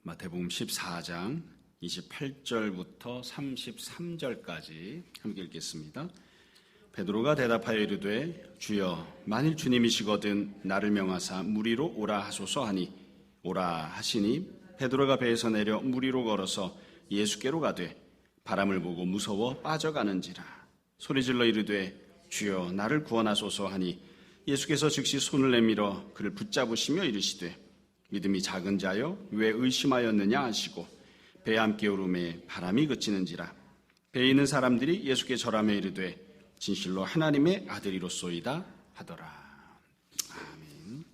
마태복음 14장 28절부터 33절까지 함께 읽겠습니다. 베드로가 대답하여 이르되 주여 만일 주님이시거든 나를 명하사 물 위로 오라 하소서 하니 오라 하시니 베드로가 배에서 내려 물 위로 걸어서 예수께로 가되 바람을 보고 무서워 빠져가는지라 소리질러 이르되 주여 나를 구원하소서 하니 예수께서 즉시 손을 내밀어 그를 붙잡으시며 이르시되 믿음이 작은 자여 왜 의심하였느냐 하시고 배에 함께 오르매 바람이 그치는지라 배에 있는 사람들이 예수께 절하며 이르되 진실로 하나님의 아들이로소이다 하더라. 아멘.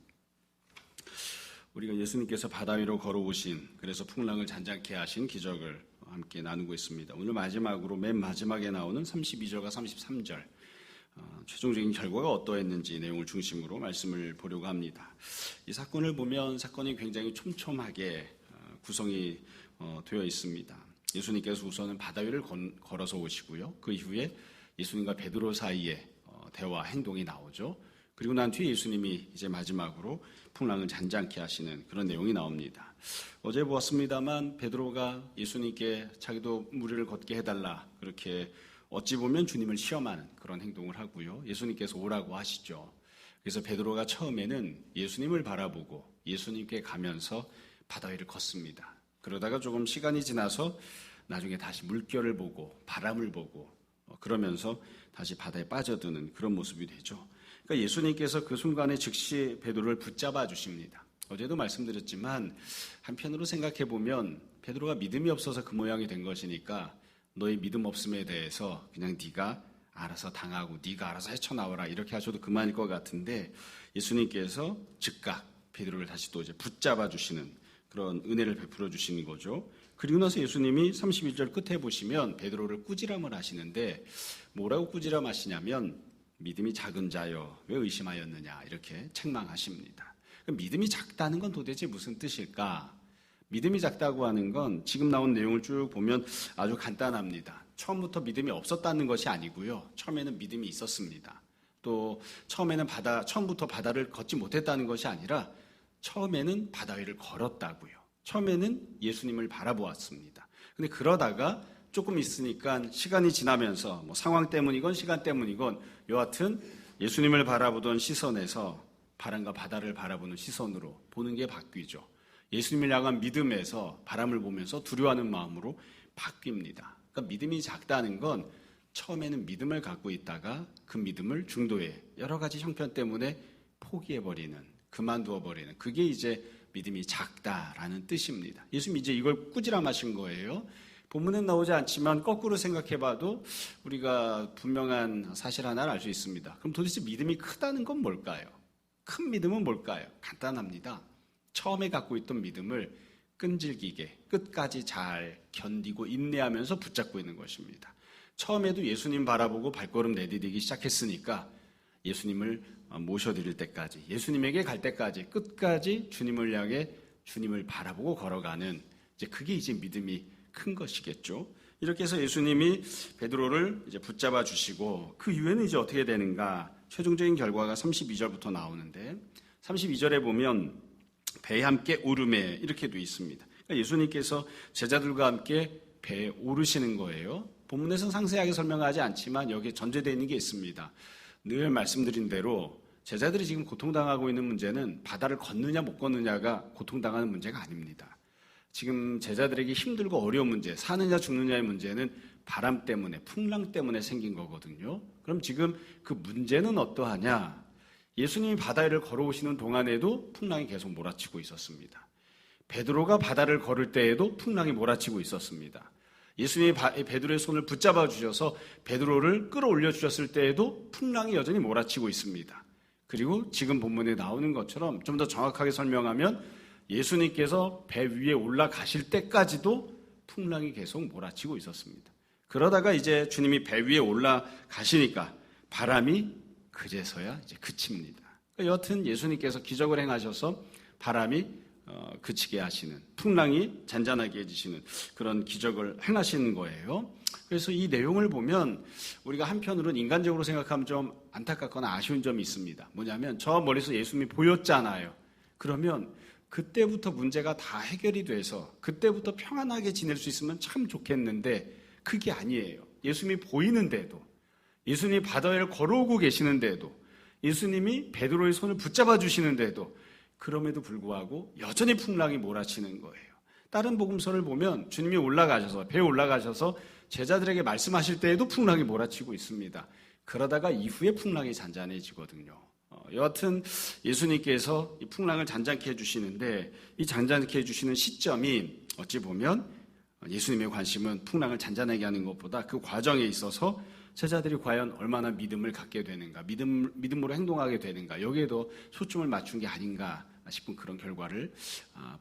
우리가 예수님께서 바다 위로 걸어오신 그래서 풍랑을 잔잔케 하신 기적을 함께 나누고 있습니다. 오늘 마지막으로 맨 마지막에 나오는 32절과 33절 최종적인 결과가 어떠했는지 내용을 중심으로 말씀을 보려고 합니다. 이 사건을 보면 사건이 굉장히 촘촘하게 구성이 되어 있습니다. 예수님께서 우선은 바다 위를 걸어서 오시고요. 그 이후에 예수님과 베드로 사이에 대화 행동이 나오죠. 그리고 난 뒤에 예수님이 이제 마지막으로 풍랑을 잔잔케 하시는 그런 내용이 나옵니다. 어제 보았습니다만 베드로가 예수님께 자기도 무리를 걷게 해달라 그렇게 어찌 보면 주님을 시험하는 그런 행동을 하고요. 예수님께서 오라고 하시죠. 그래서 베드로가 처음에는 예수님을 바라보고 예수님께 가면서 바다 위를 걷습니다. 그러다가 조금 시간이 지나서 나중에 다시 물결을 보고 바람을 보고 그러면서 다시 바다에 빠져드는 그런 모습이 되죠. 그러니까 예수님께서 그 순간에 즉시 베드로를 붙잡아 주십니다. 어제도 말씀드렸지만 한편으로 생각해 보면 베드로가 믿음이 없어서 그 모양이 된 것이니까 너의 믿음 없음에 대해서 그냥 네가 알아서 당하고 네가 알아서 헤쳐나와라 이렇게 하셔도 그만일 것 같은데 예수님께서 즉각 베드로를 다시 또 이제 붙잡아 주시는 그런 은혜를 베풀어 주시는 거죠. 그리고 나서 예수님이 32절 끝에 보시면 베드로를 꾸지람을 하시는데 뭐라고 꾸지람하시냐면 믿음이 작은 자여 왜 의심하였느냐 이렇게 책망하십니다. 믿음이 작다는 건 도대체 무슨 뜻일까? 믿음이 작다고 하는 건 지금 나온 내용을 쭉 보면 아주 간단합니다. 처음부터 믿음이 없었다는 것이 아니고요. 처음에는 믿음이 있었습니다. 또 처음부터 바다를 걷지 못했다는 것이 아니라 처음에는 바다 위를 걸었다고요. 처음에는 예수님을 바라보았습니다. 근데 그러다가 조금 있으니까 시간이 지나면서 상황 때문이건 시간 때문이건 여하튼 예수님을 바라보던 시선에서 바람과 바다를 바라보는 시선으로 보는 게 바뀌죠. 예수님을 향한 믿음에서 바람을 보면서 두려워하는 마음으로 바뀝니다. 그러니까 믿음이 작다는 건 처음에는 믿음을 갖고 있다가 그 믿음을 중도에 여러 가지 형편 때문에 포기해버리는, 그만두어버리는 그게 이제 믿음이 작다라는 뜻입니다. 예수님이 이제 이걸 꾸지람하신 거예요. 본문은 나오지 않지만 거꾸로 생각해봐도 우리가 분명한 사실 하나를 알 수 있습니다. 그럼 도대체 믿음이 크다는 건 뭘까요? 큰 믿음은 뭘까요? 간단합니다. 처음에 갖고 있던 믿음을 끈질기게 끝까지 잘 견디고 인내하면서 붙잡고 있는 것입니다. 처음에도 예수님 바라보고 발걸음 내디디기 시작했으니까 예수님을 모셔드릴 때까지 예수님에게 갈 때까지 끝까지 주님을 향해 주님을 바라보고 걸어가는 그게 이제 믿음이 큰 것이겠죠. 이렇게 해서 예수님이 베드로를 이제 붙잡아 주시고 그 이후에는 이제 어떻게 되는가? 최종적인 결과가 32절부터 나오는데 32절에 보면 배에 함께 오르매 이렇게 돼 있습니다. 그러니까 예수님께서 제자들과 함께 배에 오르시는 거예요. 본문에서는 상세하게 설명하지 않지만 여기에 전제되어 있는 게 있습니다. 늘 말씀드린 대로 제자들이 지금 고통당하고 있는 문제는 바다를 걷느냐 못 걷느냐가 고통당하는 문제가 아닙니다. 지금 제자들에게 힘들고 어려운 문제, 사느냐 죽느냐의 문제는 바람 때문에, 풍랑 때문에 생긴 거거든요. 그럼 지금 그 문제는 어떠하냐? 예수님이 바다 위를 걸어오시는 동안에도 풍랑이 계속 몰아치고 있었습니다. 베드로가 바다를 걸을 때에도 풍랑이 몰아치고 있었습니다. 예수님이 베드로의 손을 붙잡아 주셔서 베드로를 끌어올려 주셨을 때에도 풍랑이 여전히 몰아치고 있습니다. 그리고 지금 본문에 나오는 것처럼 좀 더 정확하게 설명하면 예수님께서 배 위에 올라가실 때까지도 풍랑이 계속 몰아치고 있었습니다. 그러다가 이제 주님이 배 위에 올라가시니까 바람이 그제서야 이제 그칩니다. 여하튼 예수님께서 기적을 행하셔서 바람이 그치게 하시는, 풍랑이 잔잔하게 해지시는 그런 기적을 행하시는 거예요. 그래서 이 내용을 보면 우리가 한편으로는 인간적으로 생각하면 좀 안타깝거나 아쉬운 점이 있습니다. 뭐냐면 저 멀리서 예수님이 보였잖아요. 그러면 그때부터 문제가 다 해결이 돼서 그때부터 평안하게 지낼 수 있으면 참 좋겠는데 그게 아니에요. 예수님이 보이는데도, 예수님이 바다를 걸어오고 계시는데도, 예수님이 베드로의 손을 붙잡아 주시는데도 그럼에도 불구하고 여전히 풍랑이 몰아치는 거예요. 다른 복음서를 보면 주님이 올라가셔서, 배에 올라가셔서 제자들에게 말씀하실 때에도 풍랑이 몰아치고 있습니다. 그러다가 이후에 풍랑이 잔잔해지거든요. 여하튼 예수님께서 이 풍랑을 잔잔케 해주시는데, 이 잔잔케 해주시는 시점이 어찌 보면 예수님의 관심은 풍랑을 잔잔하게 하는 것보다 그 과정에 있어서 제자들이 과연 얼마나 믿음을 갖게 되는가, 믿음으로 행동하게 되는가, 여기에 더 초점을 맞춘 게 아닌가 싶은 그런 결과를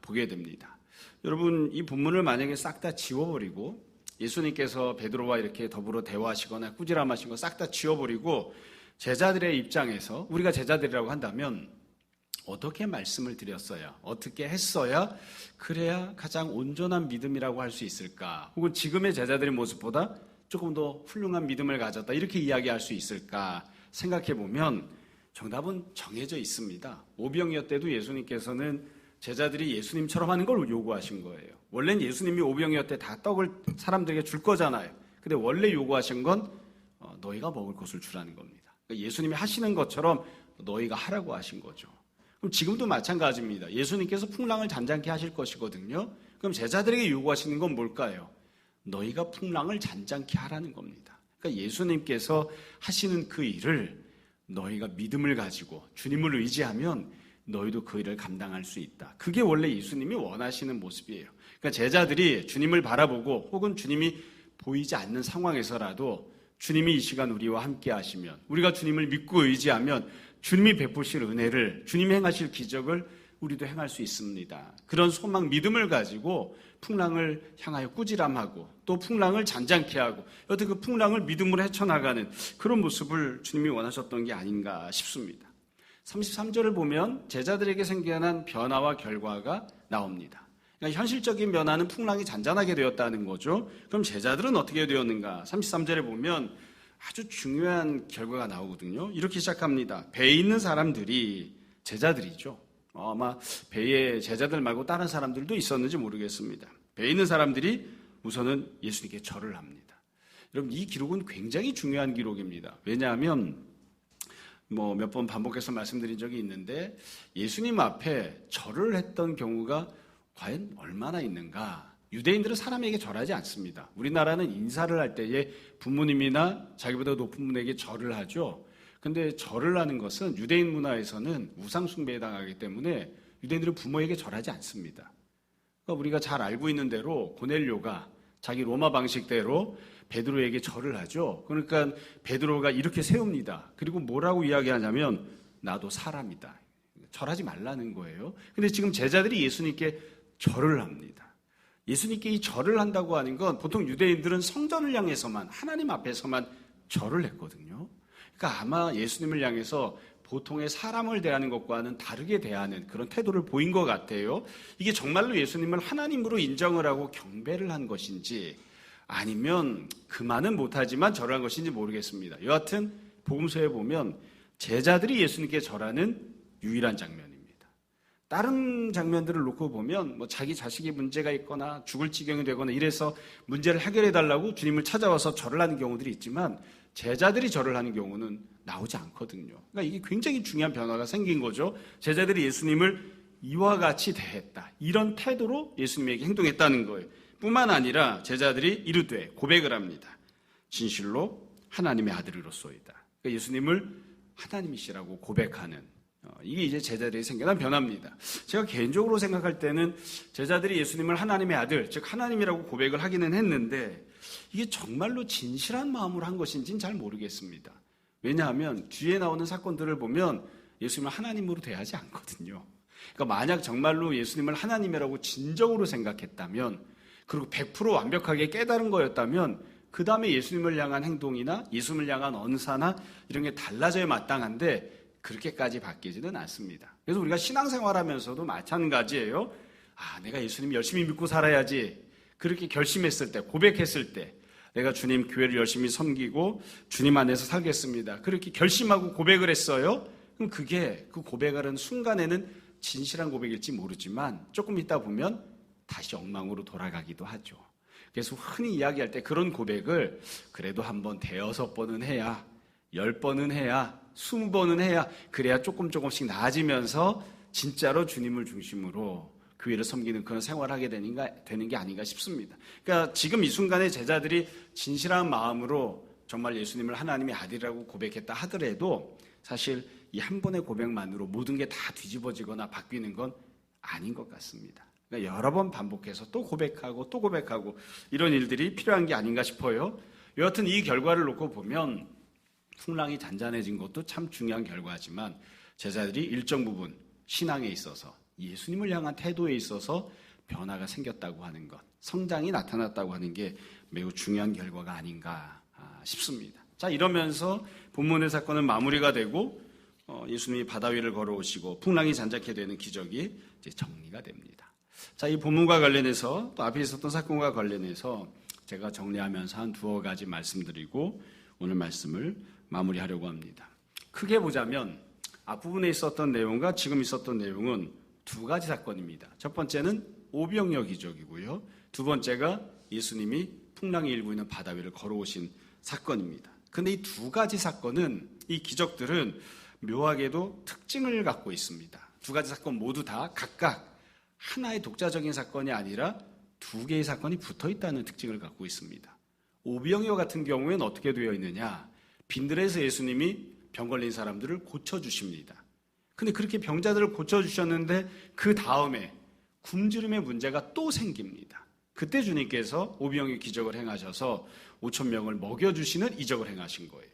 보게 됩니다. 여러분, 이 본문을 만약에 싹 다 지워버리고 예수님께서 베드로와 이렇게 더불어 대화하시거나 꾸지람하신 거 싹 다 지워버리고 제자들의 입장에서 우리가 제자들이라고 한다면 어떻게 말씀을 드렸어야, 어떻게 했어야 그래야 가장 온전한 믿음이라고 할 수 있을까? 혹은 지금의 제자들의 모습보다 조금 더 훌륭한 믿음을 가졌다, 이렇게 이야기할 수 있을까 생각해 보면 정답은 정해져 있습니다. 오병이어 때도 예수님께서는 제자들이 예수님처럼 하는 걸 요구하신 거예요. 원래는 예수님이 오병이어 때 다 떡을 사람들에게 줄 거잖아요. 근데 원래 요구하신 건 너희가 먹을 것을 주라는 겁니다. 그러니까 예수님이 하시는 것처럼 너희가 하라고 하신 거죠. 그럼 지금도 마찬가지입니다. 예수님께서 풍랑을 잔잔케 하실 것이거든요. 그럼 제자들에게 요구하시는 건 뭘까요? 너희가 풍랑을 잔잔케 하라는 겁니다. 그러니까 예수님께서 하시는 그 일을 너희가 믿음을 가지고 주님을 의지하면 너희도 그 일을 감당할 수 있다. 그게 원래 예수님이 원하시는 모습이에요. 그러니까 제자들이 주님을 바라보고 혹은 주님이 보이지 않는 상황에서라도 주님이 이 시간 우리와 함께 하시면, 우리가 주님을 믿고 의지하면 주님이 베푸실 은혜를, 주님이 행하실 기적을 우리도 행할 수 있습니다. 그런 소망, 믿음을 가지고 풍랑을 향하여 꾸지람하고 또 풍랑을 잔잔케 하고 여튼 그 풍랑을 믿음으로 헤쳐나가는 그런 모습을 주님이 원하셨던 게 아닌가 싶습니다. 33절을 보면 제자들에게 생겨난 변화와 결과가 나옵니다. 그러니까 현실적인 변화는 풍랑이 잔잔하게 되었다는 거죠. 그럼 제자들은 어떻게 되었는가? 33절에 보면 아주 중요한 결과가 나오거든요. 이렇게 시작합니다. 배에 있는 사람들이, 제자들이죠. 아마 배에 제자들 말고 다른 사람들도 있었는지 모르겠습니다. 배에 있는 사람들이 우선은 예수님께 절을 합니다. 여러분, 이 기록은 굉장히 중요한 기록입니다. 왜냐하면 몇 번 반복해서 말씀드린 적이 있는데 예수님 앞에 절을 했던 경우가 과연 얼마나 있는가? 유대인들은 사람에게 절하지 않습니다. 우리나라는 인사를 할 때에 부모님이나 자기보다 높은 분에게 절을 하죠. 근데 절을 하는 것은 유대인 문화에서는 우상 숭배에 해당하기 때문에 유대인들은 부모에게 절하지 않습니다. 그러니까 우리가 잘 알고 있는 대로 고넬료가 자기 로마 방식대로 베드로에게 절을 하죠. 그러니까 베드로가 이렇게 세웁니다. 그리고 뭐라고 이야기하냐면 나도 사람이다. 절하지 말라는 거예요. 근데 지금 제자들이 예수님께 절을 합니다. 예수님께 이 절을 한다고 하는 건 보통 유대인들은 성전을 향해서만, 하나님 앞에서만 절을 했거든요. 그러니까 아마 예수님을 향해서 보통의 사람을 대하는 것과는 다르게 대하는 그런 태도를 보인 것 같아요. 이게 정말로 예수님을 하나님으로 인정을 하고 경배를 한 것인지 아니면 그만은 못하지만 절을 한 것인지 모르겠습니다. 여하튼 복음서에 보면 제자들이 예수님께 절하는 유일한 장면입니다. 다른 장면들을 놓고 보면 자기 자식이 문제가 있거나 죽을 지경이 되거나 이래서 문제를 해결해 달라고 주님을 찾아와서 절을 하는 경우들이 있지만 제자들이 절을 하는 경우는 나오지 않거든요. 그러니까 이게 굉장히 중요한 변화가 생긴 거죠. 제자들이 예수님을 이와 같이 대했다. 이런 태도로 예수님에게 행동했다는 거예요. 뿐만 아니라 제자들이 이르되 고백을 합니다. 진실로 하나님의 아들이로소이다. 그러니까 예수님을 하나님이시라고 고백하는, 이게 이제 제자들이 생겨난 변화입니다. 제가 개인적으로 생각할 때는 제자들이 예수님을 하나님의 아들, 즉 하나님이라고 고백을 하기는 했는데 이게 정말로 진실한 마음으로 한 것인지는 잘 모르겠습니다. 왜냐하면 뒤에 나오는 사건들을 보면 예수님을 하나님으로 대하지 않거든요. 그러니까 만약 정말로 예수님을 하나님이라고 진정으로 생각했다면, 그리고 100% 완벽하게 깨달은 거였다면 그 다음에 예수님을 향한 행동이나 예수님을 향한 언사나 이런 게 달라져야 마땅한데 그렇게까지 바뀌지는 않습니다. 그래서 우리가 신앙생활하면서도 마찬가지예요. 내가 예수님 열심히 믿고 살아야지. 그렇게 결심했을 때, 고백했을 때 내가 주님 교회를 열심히 섬기고 주님 안에서 살겠습니다. 그렇게 결심하고 고백을 했어요. 그럼 그게 그 고백하는 순간에는 진실한 고백일지 모르지만 조금 있다 보면 다시 엉망으로 돌아가기도 하죠. 그래서 흔히 이야기할 때 그런 고백을 그래도 한번 5번은 해야, 10번은 해야, 20번은 해야, 그래야 조금씩 나아지면서 진짜로 주님을 중심으로 교회를 섬기는 그런 생활을 하게 되는 게 아닌가 싶습니다. 그러니까 지금 이 순간에 제자들이 진실한 마음으로 정말 예수님을 하나님의 아들이라고 고백했다 하더라도 사실 이 한 번의 고백만으로 모든 게 다 뒤집어지거나 바뀌는 건 아닌 것 같습니다. 그러니까 여러 번 반복해서 또 고백하고 또 고백하고 이런 일들이 필요한 게 아닌가 싶어요. 여하튼 이 결과를 놓고 보면 풍랑이 잔잔해진 것도 참 중요한 결과지만 제자들이 일정 부분 신앙에 있어서 예수님을 향한 태도에 있어서 변화가 생겼다고 하는 것, 성장이 나타났다고 하는 게 매우 중요한 결과가 아닌가 싶습니다. 자, 이러면서 본문의 사건은 마무리가 되고 예수님이 바다 위를 걸어오시고 풍랑이 잔잔케 되는 기적이 이제 정리가 됩니다. 자, 이 본문과 관련해서 또 앞에 있었던 사건과 관련해서 제가 정리하면서 한 2가지 말씀드리고 오늘 말씀을 마무리하려고 합니다. 크게 보자면 앞부분에 있었던 내용과 지금 있었던 내용은 2가지 사건입니다. 첫 번째는 오병이어 기적이고요. 두 번째가 예수님이 풍랑이 일고 있는 바다 위를 걸어오신 사건입니다. 그런데 이 2가지 사건은, 이 기적들은 묘하게도 특징을 갖고 있습니다. 2가지 사건 모두 다 각각 하나의 독자적인 사건이 아니라 2개의 사건이 붙어 있다는 특징을 갖고 있습니다. 오병이어 같은 경우에는 어떻게 되어 있느냐? 빈들에서 예수님이 병 걸린 사람들을 고쳐주십니다. 근데 그렇게 병자들을 고쳐주셨는데 그 다음에 굶주림의 문제가 또 생깁니다. 그때 주님께서 오병이어 기적을 행하셔서 5,000명을 먹여주시는 이적을 행하신 거예요.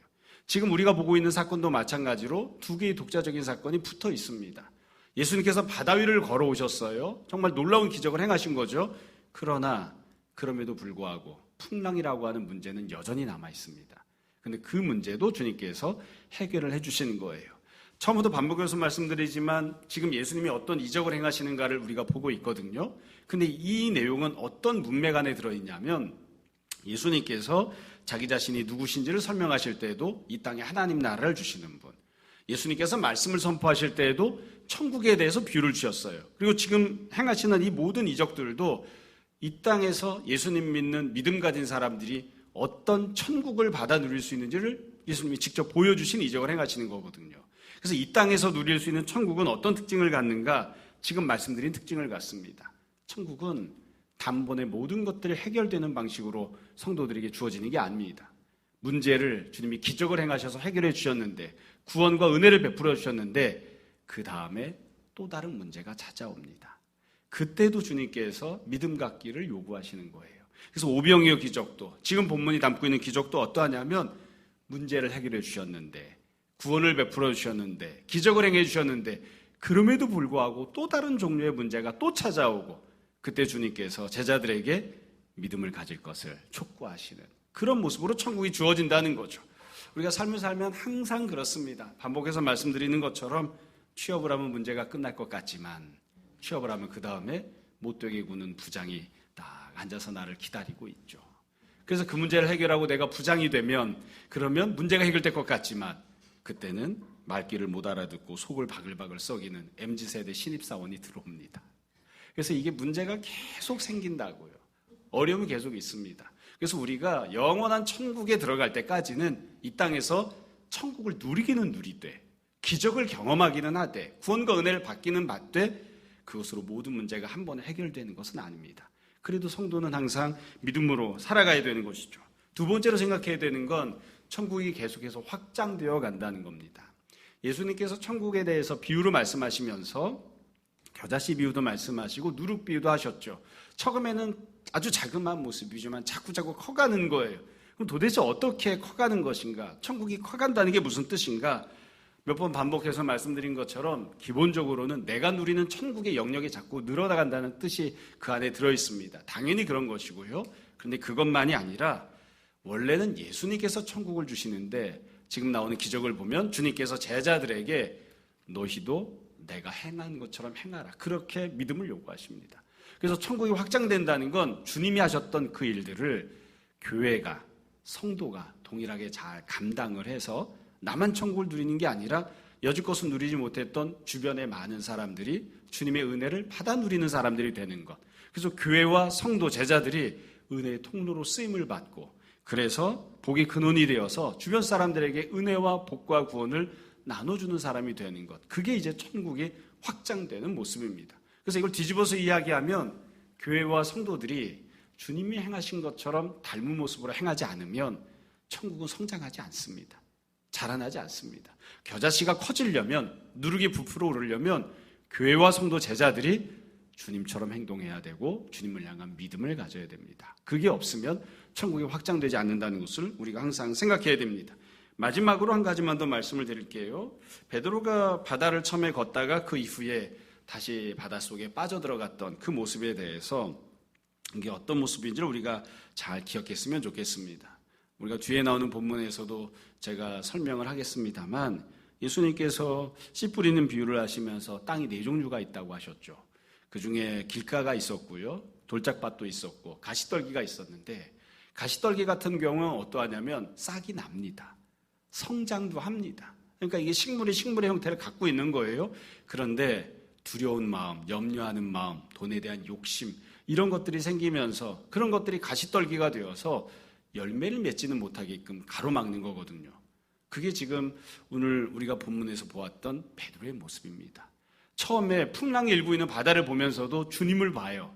지금 우리가 보고 있는 사건도 마찬가지로 2개의 독자적인 사건이 붙어 있습니다. 예수님께서 바다 위를 걸어오셨어요. 정말 놀라운 기적을 행하신 거죠. 그러나 그럼에도 불구하고 풍랑이라고 하는 문제는 여전히 남아 있습니다. 그런데 그 문제도 주님께서 해결을 해주시는 거예요. 처음부터 반복해서 말씀드리지만 지금 예수님이 어떤 이적을 행하시는가를 우리가 보고 있거든요. 근데 이 내용은 어떤 문맥 안에 들어있냐면 예수님께서 자기 자신이 누구신지를 설명하실 때에도 이 땅에 하나님 나라를 주시는 분, 예수님께서 말씀을 선포하실 때에도 천국에 대해서 비유를 주셨어요. 그리고 지금 행하시는 이 모든 이적들도 이 땅에서 예수님 믿는 믿음 가진 사람들이 어떤 천국을 받아 누릴 수 있는지를 예수님이 직접 보여주신 이적을 행하시는 거거든요. 그래서 이 땅에서 누릴 수 있는 천국은 어떤 특징을 갖는가? 지금 말씀드린 특징을 갖습니다. 천국은 단번에 모든 것들이 해결되는 방식으로 성도들에게 주어지는 게 아닙니다. 문제를 주님이 기적을 행하셔서 해결해 주셨는데, 구원과 은혜를 베풀어 주셨는데 그 다음에 또 다른 문제가 찾아옵니다. 그때도 주님께서 믿음 갖기를 요구하시는 거예요. 그래서 오병이어 기적도, 지금 본문이 담고 있는 기적도 어떠하냐면 문제를 해결해 주셨는데, 구원을 베풀어 주셨는데, 기적을 행해 주셨는데 그럼에도 불구하고 또 다른 종류의 문제가 또 찾아오고 그때 주님께서 제자들에게 믿음을 가질 것을 촉구하시는 그런 모습으로 천국이 주어진다는 거죠. 우리가 삶을 살면 항상 그렇습니다. 반복해서 말씀드리는 것처럼 취업을 하면 문제가 끝날 것 같지만 취업을 하면 그 다음에 못되게 구는 부장이 딱 앉아서 나를 기다리고 있죠. 그래서 그 문제를 해결하고 내가 부장이 되면 그러면 문제가 해결될 것 같지만 그때는 말귀를 못 알아듣고 속을 바글바글 썩이는 MZ세대 신입사원이 들어옵니다. 그래서 이게 문제가 계속 생긴다고요. 어려움이 계속 있습니다. 그래서 우리가 영원한 천국에 들어갈 때까지는 이 땅에서 천국을 누리기는 누리되 기적을 경험하기는 하되 구원과 은혜를 받기는 받되 그것으로 모든 문제가 한 번에 해결되는 것은 아닙니다. 그래도 성도는 항상 믿음으로 살아가야 되는 것이죠. 두 번째로 생각해야 되는 건 천국이 계속해서 확장되어 간다는 겁니다. 예수님께서 천국에 대해서 비유로 말씀하시면서 겨자씨 비유도 말씀하시고 누룩 비유도 하셨죠. 처음에는 아주 자그마한 모습이지만 자꾸자꾸 커가는 거예요. 그럼 도대체 어떻게 커가는 것인가? 천국이 커간다는 게 무슨 뜻인가? 몇 번 반복해서 말씀드린 것처럼 기본적으로는 내가 누리는 천국의 영역이 자꾸 늘어나간다는 뜻이 그 안에 들어있습니다. 당연히 그런 것이고요. 그런데 그것만이 아니라 원래는 예수님께서 천국을 주시는데 지금 나오는 기적을 보면 주님께서 제자들에게 너희도 내가 행한 것처럼 행하라. 그렇게 믿음을 요구하십니다. 그래서 천국이 확장된다는 건 주님이 하셨던 그 일들을 교회가, 성도가 동일하게 잘 감당을 해서 나만 천국을 누리는 게 아니라 여지껏은 누리지 못했던 주변의 많은 사람들이 주님의 은혜를 받아 누리는 사람들이 되는 것. 그래서 교회와 성도, 제자들이 은혜의 통로로 쓰임을 받고, 그래서 복의 근원이 되어서 주변 사람들에게 은혜와 복과 구원을 나눠주는 사람이 되는 것. 그게 이제 천국이 확장되는 모습입니다. 그래서 이걸 뒤집어서 이야기하면 교회와 성도들이 주님이 행하신 것처럼 닮은 모습으로 행하지 않으면 천국은 성장하지 않습니다. 자라나지 않습니다. 겨자씨가 커지려면, 누룩이 부풀어 오르려면 교회와 성도 제자들이 주님처럼 행동해야 되고 주님을 향한 믿음을 가져야 됩니다. 그게 없으면 천국이 확장되지 않는다는 것을 우리가 항상 생각해야 됩니다. 마지막으로 한 가지만 더 말씀을 드릴게요. 베드로가 바다를 처음에 걷다가 그 이후에 다시 바닷속에 빠져들어갔던 그 모습에 대해서 이게 어떤 모습인지를 우리가 잘 기억했으면 좋겠습니다. 우리가 뒤에 나오는 본문에서도 제가 설명을 하겠습니다만, 예수님께서 씨 뿌리는 비유를 하시면서 땅이 4종류가 있다고 하셨죠. 그 중에 길가가 있었고요, 돌짝밭도 있었고 가시떨기가 있었는데, 가시떨기 같은 경우는 어떠하냐면 싹이 납니다. 성장도 합니다. 그러니까 이게 식물이 식물의 형태를 갖고 있는 거예요. 그런데 두려운 마음, 염려하는 마음, 돈에 대한 욕심, 이런 것들이 생기면서 그런 것들이 가시떨기가 되어서 열매를 맺지는 못하게끔 가로막는 거거든요. 그게 지금 오늘 우리가 본문에서 보았던 베드로의 모습입니다. 처음에 풍랑이 일고 있는 바다를 보면서도 주님을 봐요.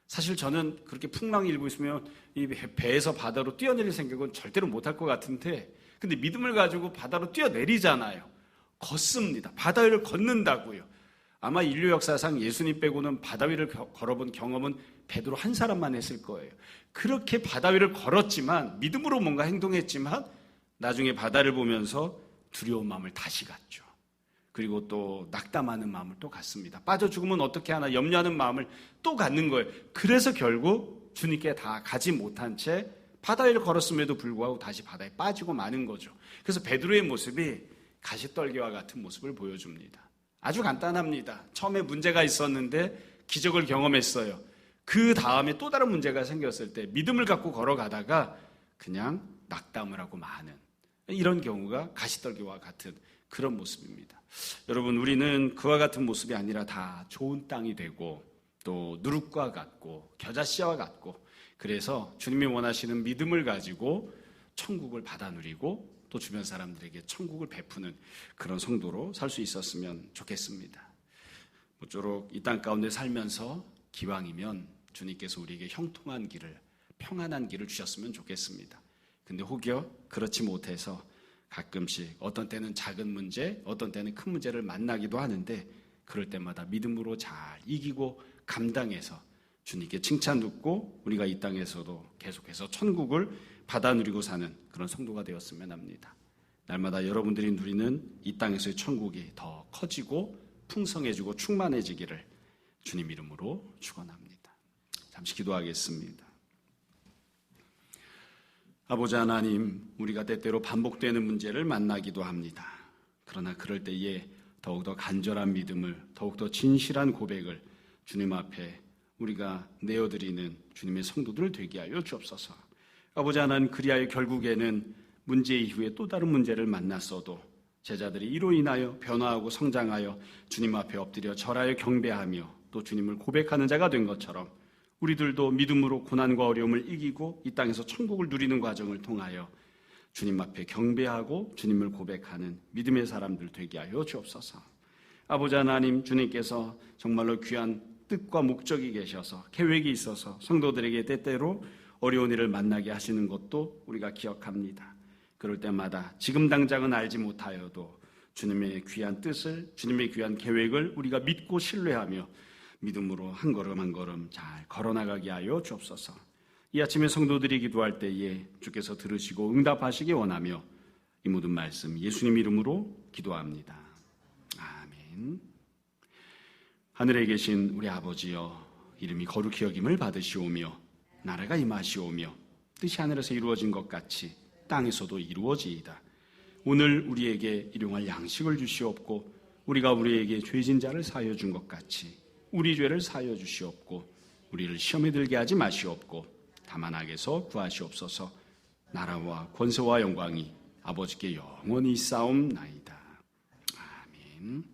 사실 저는 그렇게 풍랑이 일고 있으면 이 배에서 바다로 뛰어내릴 생각은 절대로 못할 것 같은데, 근데 믿음을 가지고 바다로 뛰어내리잖아요. 걷습니다. 바다 위를 걷는다고요. 아마 인류 역사상 예수님 빼고는 바다 위를 걸어본 경험은 베드로 한 사람만 했을 거예요. 그렇게 바다 위를 걸었지만, 믿음으로 뭔가 행동했지만 나중에 바다를 보면서 두려운 마음을 다시 갖죠. 그리고 또 낙담하는 마음을 또 갖습니다. 빠져 죽으면 어떻게 하나 염려하는 마음을 또 갖는 거예요. 그래서 결국 주님께 다 가지 못한 채 바다 위를 걸었음에도 불구하고 다시 바다에 빠지고 마는 거죠. 그래서 베드로의 모습이 가시떨기와 같은 모습을 보여줍니다. 아주 간단합니다. 처음에 문제가 있었는데 기적을 경험했어요. 그 다음에 또 다른 문제가 생겼을 때 믿음을 갖고 걸어가다가 그냥 낙담을 하고 마는, 이런 경우가 가시떨기와 같은 그런 모습입니다. 여러분, 우리는 그와 같은 모습이 아니라 다 좋은 땅이 되고 또 누룩과 같고 겨자씨와 같고, 그래서 주님이 원하시는 믿음을 가지고 천국을 받아 누리고 또 주변 사람들에게 천국을 베푸는 그런 성도로 살 수 있었으면 좋겠습니다. 모쪼록 이 땅 가운데 살면서 기왕이면 주님께서 우리에게 형통한 길을, 평안한 길을 주셨으면 좋겠습니다. 근데 혹여 그렇지 못해서 가끔씩 어떤 때는 작은 문제, 어떤 때는 큰 문제를 만나기도 하는데, 그럴 때마다 믿음으로 잘 이기고 감당해서 주님께 칭찬 듣고 우리가 이 땅에서도 계속해서 천국을 받아 누리고 사는 그런 성도가 되었으면 합니다. 날마다 여러분들이 누리는 이 땅에서의 천국이 더 커지고 풍성해지고 충만해지기를 주님 이름으로 축원합니다. 잠시 기도하겠습니다. 아버지 하나님, 우리가 때때로 반복되는 문제를 만나기도 합니다. 그러나 그럴 때에 더욱더 간절한 믿음을, 더욱더 진실한 고백을 주님 앞에 우리가 내어드리는 주님의 성도들 되게 하여 주옵소서. 아버지 하나님, 그리하여 결국에는 문제 이후에 또 다른 문제를 만났어도 제자들이 이로 인하여 변화하고 성장하여 주님 앞에 엎드려 절하여 경배하며 또 주님을 고백하는 자가 된 것처럼, 우리들도 믿음으로 고난과 어려움을 이기고 이 땅에서 천국을 누리는 과정을 통하여 주님 앞에 경배하고 주님을 고백하는 믿음의 사람들 되게 하여 주옵소서. 아버지 하나님, 주님께서 정말로 귀한 뜻과 목적이 계셔서 계획이 있어서 성도들에게 때때로 어려운 일을 만나게 하시는 것도 우리가 기억합니다. 그럴 때마다 지금 당장은 알지 못하여도 주님의 귀한 뜻을, 주님의 귀한 계획을 우리가 믿고 신뢰하며 믿음으로 한 걸음 한 걸음 잘 걸어나가게 하여 주옵소서. 이 아침에 성도들이 기도할 때에 주께서 들으시고 응답하시기 원하며 이 모든 말씀 예수님 이름으로 기도합니다. 아멘. 하늘에 계신 우리 아버지여, 이름이 거룩히 여김을 받으시오며 나라가 임하시오며 뜻이 하늘에서 이루어진 것 같이 땅에서도 이루어지이다. 오늘 우리에게 일용할 양식을 주시옵고 우리가 우리에게 죄진 자를 사하여 준 것 같이 우리 죄를 사하여 주시옵고 우리를 시험에 들게 하지 마시옵고 다만 악에서 구하시옵소서. 나라와 권세와 영광이 아버지께 영원히 있사옵나이다. 아멘. 아멘.